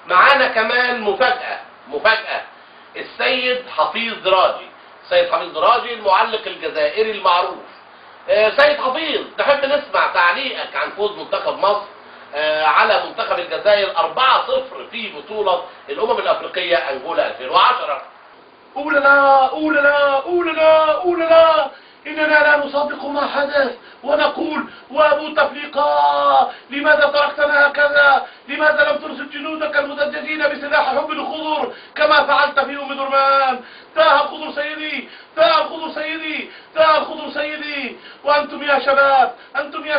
معانا كمان مفاجأة. السيد حفيظ راجي، السيد حفيظ راجي المعلق الجزائري المعروف. سيد حفيظ، نحب نسمع تعليقك عن فوز منتخب مصر على منتخب الجزائر 4-0 في بطولة الأمم الأفريقية أنجولا 2010. أولنا إننا لا نصدق ما حدث ونقول وأبو تفليقا لماذا تركتنا هكذا؟ لماذا لم ترسل جنودك المدججين بسلاح حب الخضر كما فعلت في أم درمان؟ تاه الخضر سيدي، تاه الخضر سيدي، تاه الخضر سيدي. وأنتم يا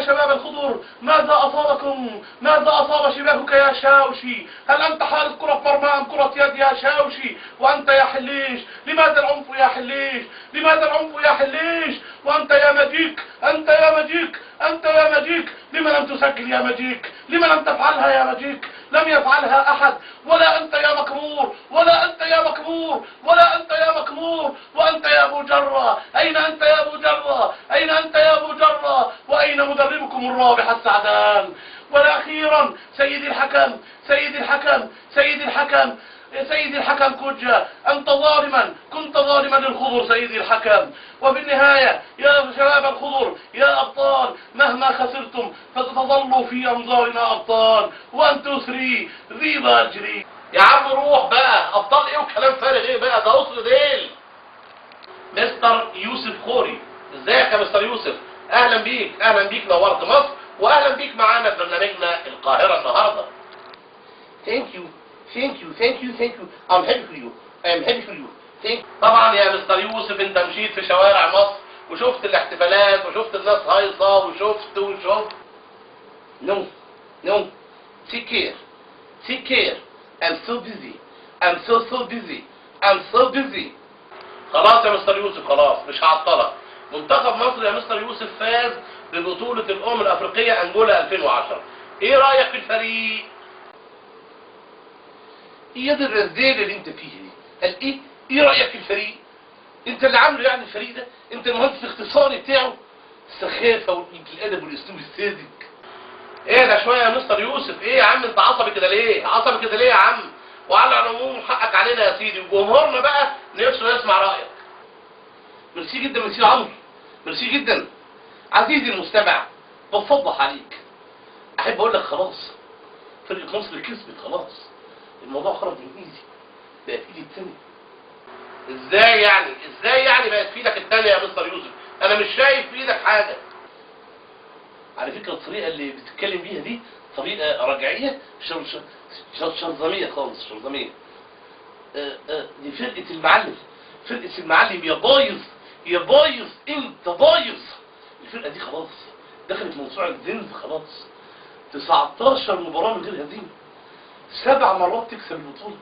شباب الخضر، ماذا أصابكم؟ ماذا أصاب شباكك يا شاوشي؟ هل أنت حارس كرة مرمى أم كرة يد يا شاوشي؟ وأنت يا حليش، لماذا العنف يا حليش؟ لماذا العنف يا حليش؟ وأنت يا مجيك، أنت يا مجيك، لما لم تسجل يا مجيك؟ لما لم تفعلها يا مجيك؟ لم يفعلها أحد، ولا أنت يا مكمور، ولا أنت يا مكمور، ولا أنت يا مكمور. وأنت يا أبو جرة، أين أنت يا أبو جرة؟ أين أنت يا أبو جرة؟ وأين مدربكم الرابح السعدان؟ وأخيرا سيدي الحكم كوجا، أنت ظالما، كنت ظالما للخضر سيدي الحكم. وفي النهاية يا شباب الخضر، يا أبطال، مهما خسرتم فتظلوا في أنظارنا أبطال. 1 2 3 فيفا الجري. يا عم روح بقى، أبطال إيه وكلام فارغ إيه بقى؟ ده أصل ديل. مستر يوسف خوري، ازيك يا مستر يوسف؟ أهلا بيك نورت مصر، وأهلا بيك معانا في برنامجنا القاهرة النهاردة. Thank you. I'm happy for you. طبعا يا مستر يوسف انت مشيت في شوارع مصر وشفت الاحتفالات وشفت الناس هايصة وشفت No. Take care. I'm so busy. خلاص يا مستر يوسف، خلاص مش هعطلك. منتخب مصر يا مستر يوسف فاز ببطولة الأمم الأفريقية أنجولا 2010. ايه رأيك في الفريق؟ ايه ده الرزالة اللي انت فيها دي؟ قال ايه رأيك في الفريق؟ انت اللي عامله يعني الفريق ده؟ انت المهندس الاختصاري بتاعه؟ السخافة وقلة الأدب والأسلوب الساذج. ايه ده شوية يا مستر يوسف؟ ايه يا عم انت عصبي كده ليه يا عم؟ وعلى العموم حقك علينا يا سيدي، وجمهورنا بقى نفسه يسمع رأيك. ميرسي جدا ميرسي يا عمرو، ميرسي جدا. عزيزي المستمع، بفضح عليك. احب اقول لك خلاص، فرقة مصر كسبت خلاص. الموضوع خرج من ايدي، بقت ايدي التانية. ازاي يعني بقت في ايدك التانية يا مستر يوسف؟ انا مش شايف في ايدك حاجة. على فكرة الطريقة اللي بتتكلم بيها دي طريقة رجعية شرذمية خالص، شرذمية. دي فرقة المعلم يا بايظ انت بايظ. الفرقة دي خلاص دخلت موسوعة الزنز خلاص. 19 مباراة من غير هزيمة، 7 مرات تكسب البطولة،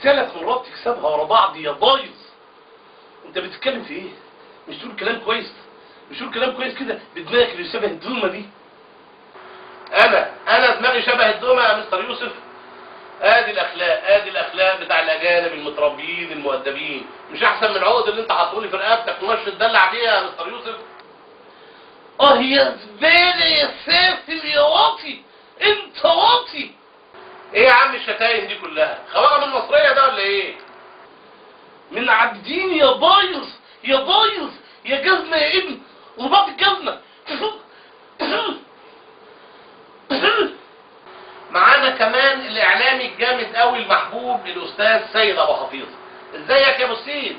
3 مرات تكسبها ورا بعض يا بايظ. انت بتتكلم في ايه؟ مش تقول كلام كويس كده بدماغك اللي شبه الدومة دي. انا دماغي شبه الدومة يا مستر يوسف؟ ادي الاخلاق بتاع الاجانب المتربيين المؤدبين، مش احسن من العقد اللي انت حاطولي في رقبتك ومش تدلع بيها يا مستر يوسف؟ يا زبالة يا سافل يا واطي، انت واطي. ايه يا عم الشتايم دي كلها؟ خواجه من المصرية ده ولا ايه؟ من عابدين يا بايظ يا جزمة يا ابن وبعض الجزمة. معانا كمان الاعلامي الجامد قوي المحبوب الاستاذ سيد ابو حفيظ. ازيك يا ابو سيد؟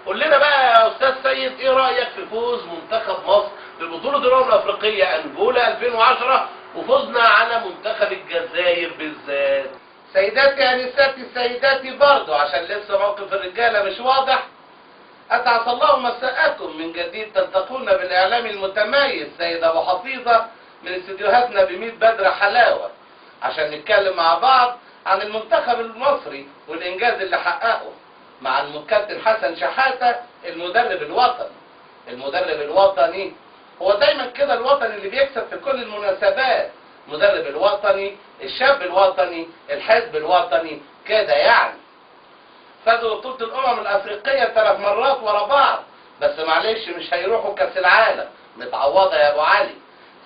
قول لنا بقى يا استاذ سيد، ايه رايك في فوز منتخب مصر ببطوله الامم الافريقيه انجولا 2010 وفوزنا على منتخب الجزائر بالذات؟ سيداتي انساتي سيداتي برضه عشان لسه موقف الرجاله مش واضح. اسعد الله مساءكم من جديد، تلتقون بالاعلام المتميز سيد ابو حفيظه من استديوهاتنا ب100 بدر حلاوه عشان نتكلم مع بعض عن المنتخب المصري والانجاز اللي حققه مع الكابتن حسن شحاته المدرب الوطني. هو دايما كده الوطني اللي بيكسب في كل المناسبات، المدرب الوطني، الشاب الوطني، الحزب الوطني كده يعني. فازوا بطولة الأمم الأفريقية 3 مرات ورا بعض، بس معلش مش هيروحوا كأس العالم، متعوضة يا أبو علي.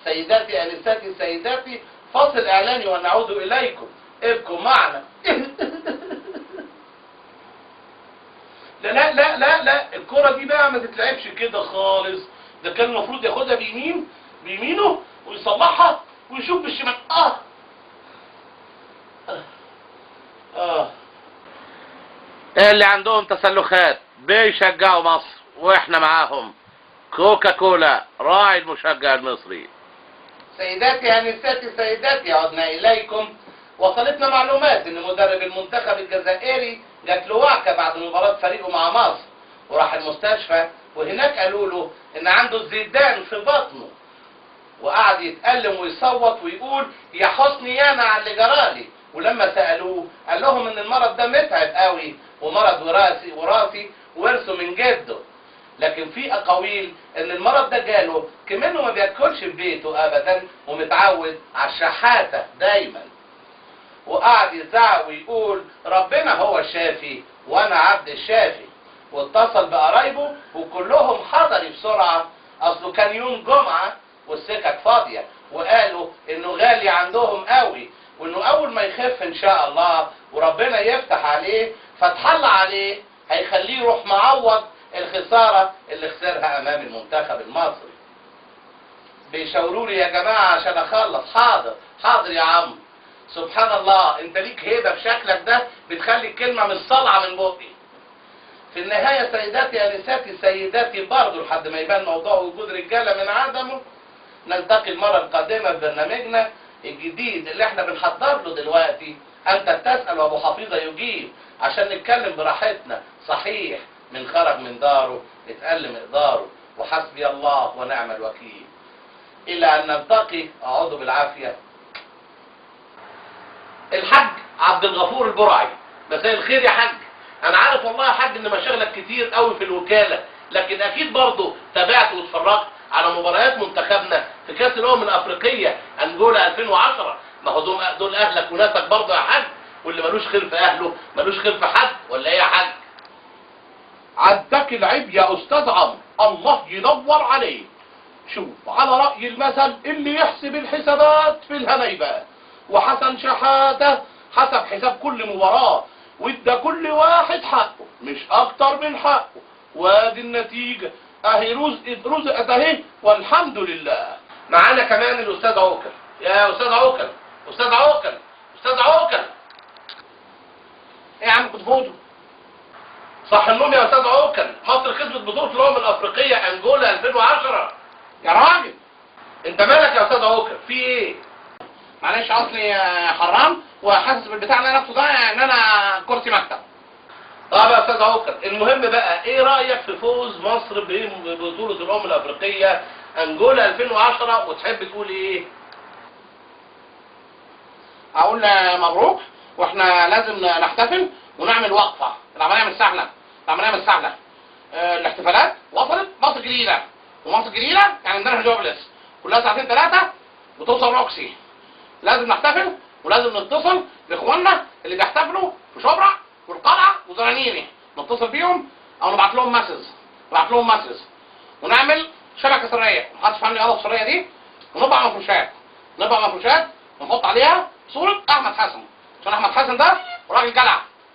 سيداتي أنساتي سيداتي، فاصل إعلاني ونعود إليكم، ابقوا معنا. الكرة دي بقى ما تتلعبش كده خالص، ده كان المفروض ياخدها بيمينه ويصلحها ويشوف بالشمال. اللي عندهم تسلخات بيشجعوا مصر واحنا معاهم. كوكا كولا راعي المشجع المصري. سيداتي انساتي سيداتي، عدنا اليكم. وصلتنا معلومات ان مدرب المنتخب الجزائري جات له وعكه بعد مباراه فريقه مع مصر، وراح المستشفى، وهناك قالوا له ان عنده الزيدان في بطنه، وقعد يتألم ويصوت ويقول يا حسني يانا على اللي جرالي. ولما سألوه قال لهم ان المرض ده متعب قوي ومرض وراثي ورثه من جده، لكن في اقاويل ان المرض ده جاله كمنه ما بياكلش في بيته ابدا ومتعود على الشحاته دايما، وقعد يزعق ويقول ربنا هو الشافي وانا عبد الشافي. واتصل بقرايبه وكلهم حضري بسرعه، اصله كان يوم جمعه والسكك فاضيه، وقالوا انه غالي عندهم قوي، وانه اول ما يخف ان شاء الله وربنا يفتح عليه فتح الله عليه هيخليه يروح معوض الخساره اللي خسرها امام المنتخب المصري. بيشاوروا لي يا جماعه عشان اخلص. حاضر يا عم. سبحان الله، انت ليك هيبه في شكلك ده بتخلي الكلمه مش طالعه من بقي. في النهايه سيداتي انساتي سيداتي برضه لحد ما يبان موضوع وجود رجاله من عدمه، نلتقي المره القادمه في برنامجنا الجديد اللي احنا بنحضر له دلوقتي. انت تسال وابو حفيظه يجيب، عشان نتكلم براحتنا. صحيح من خرج من داره اتقل مقداره، وحسبي الله ونعم الوكيل. الى ان نلتقي، اقعدوا بالعافيه. الحاج عبد الغفور البرعي. مساء الخير يا حاج. انا عارف والله يا حاج ان مشاغلك كتير قوي في الوكاله، لكن اكيد برضه تابعت واتفرجت على مباريات منتخبنا في كاس الامم الافريقيه انجولا 2010. ما هو دول اهلك وناسك برضه يا حاج، واللي ملوش خير في اهله ملوش خير في حد، ولا ايه يا حاج؟ عدك العيب يا استاذ عمرو، الله ينور عليك. شوف، على رأي المثل اللي يحسب الحسابات في الهنيبة، وحسن شحاتة حسب حساب كل مباراة وادى كل واحد حقه مش اكتر من حقه، وادي النتيجة اهي رزقت اهي والحمد لله. معانا كمان الاستاذ عوكل. يا استاذ عوكل، استاذ عوكل، استاذ عوكل. ايه يا عم كنت فوته؟ صح النوم يا استاذ عوكل، مصر كسبت بطولة الامم الافريقية انجولا 2010. يا راجل انت مالك يا استاذ عوكل؟ في ايه؟ معلش اصلي حرام وحاسس بالبتاع اللي انا نفسه ده ان انا كرسي مكتب. طب يا استاذ عوكل، المهم بقى ايه رايك في فوز مصر ببطولة الامم الافريقية انجولا 2010 وتحب تقول ايه؟ اقول مبروك، واحنا لازم نحتفل ونعمل وقفه. العمليه مش سهله، العمليه مش سهله. الاحتفالات وصلت مصر الجديده، ومصر الجديده يعني عندنا جوبلس كلها ساعتين ثلاثه وتوصل روكسي. لازم نحتفل ولازم نتصل باخواننا اللي بيحتفلوا في شبرا والقلعه وزرانيري، نتصل بيهم او نبعت لهم مسج، ونعمل شبكه سريه. محدش فاهم لي السريه دي. ونطبع مفروشات ونحط عليها صوره احمد حسن، عشان احمد حسن ده راجل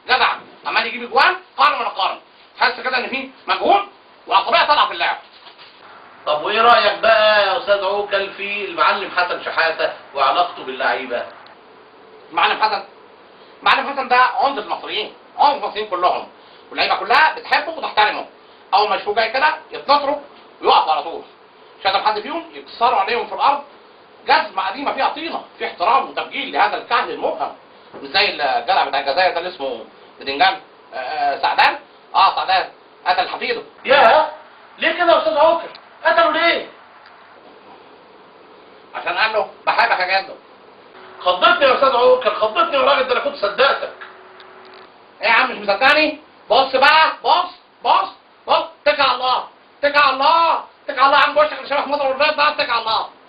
جدع عمال يجيب اجوان قارن ولا قارن. تحس كده ان في مجهود والعصبيه طالعه في اللعب. طب وايه رايك بقى يا استاذ عوكل في المعلم حسن شحاته وعلاقته باللعيبه؟ المعلم حسن ده عمده المصريين كلهم، واللعيبه كلها بتحبه وتحترمه. اول ما يشوفوه جاي كده يتنطروا ويقفوا على طول، مش هتلاقي حد فيهم يكسروا عليهم في الارض. جزمه قديمه فيها طينه، في احترام وتبجيل لهذا الكهل المبهم، مش زي الجدع بتاع الجزائر ده اللي اسمه بدنجان سعدان. سعدان قتل حفيده. ياه، ليه كده يا استاذ عوكل؟ قتلوا ليه؟ عشان قال له بحبك يا جدو. خضتني يا استاذ عوكل، خضتني يا راجل، ده انا كنت صدقتك. ايه يا عم مش مصدقني؟